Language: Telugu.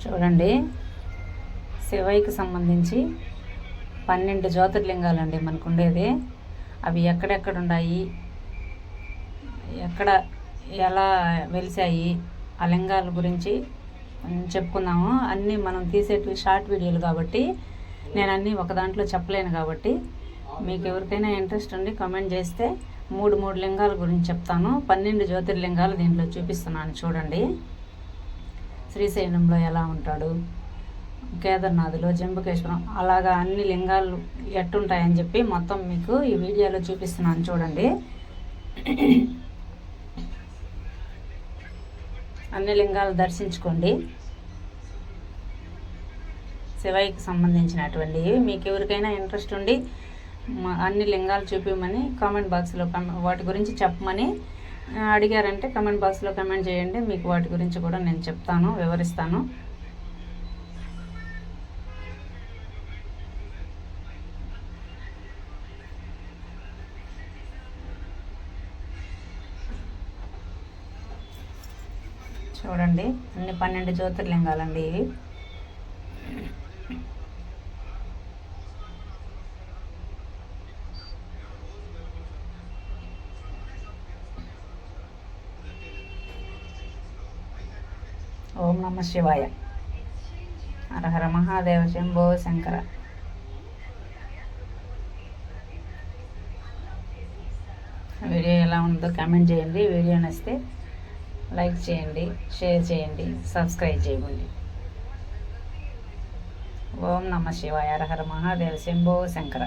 చూడండి, శివయ్యకి సంబంధించి 12 జ్యోతిర్లింగాలండి మనకుండేది. అవి ఎక్కడెక్కడ ఉన్నాయి, ఎక్కడ ఎలా వెలిసాయి, ఆ లింగాల గురించి చెప్పుకుందాము. అన్నీ మనం తీసేటివి షార్ట్ వీడియోలు కాబట్టి నేను అన్నీ ఒక దాంట్లో చెప్పలేను. కాబట్టి మీకు ఎవరికైనా ఇంట్రెస్ట్ ఉండి కమెంట్ చేస్తే 3 లింగాల గురించి చెప్తాను. 12 జ్యోతిర్లింగాలు దీంట్లో చూపిస్తున్నాను. చూడండి, శ్రీశైలంలో ఎలా ఉంటాడు, కేదార్నాథ్లో, జంబుకేశ్వరం, అలాగా అన్ని లింగాలు ఎట్టుంటాయని చెప్పి మొత్తం మీకు ఈ వీడియోలో చూపిస్తున్నాను. చూడండి, అన్ని లింగాలు దర్శించుకోండి. శివయ్యకి సంబంధించినటువంటివి మీకు ఎవరికైనా ఇంట్రెస్ట్ ఉండి అన్ని లింగాలు చూపించమని కామెంట్ బాక్స్లో వాటి గురించి చెప్పమని అడిగారంటే కామెంట్ బాక్స్లో కామెంట్ చేయండి. మీకు వాటి గురించి కూడా నేను చెప్తాను, వివరిస్తాను. చూడండి, అన్ని 12 జ్యోతిర్లింగాలండి ఇవి. ఓం నమ శివాయ. హర హర మహాదేవ, శంభో శంకర. వీడియో ఎలా ఉందో కామెంట్ చేయండి. వీడియో నచ్చితే లైక్ చేయండి, షేర్ చేయండి, సబ్స్క్రైబ్ చేయండి. ఓం నమ శివాయ. హర హర మహాదేవ, శంభో శంకర.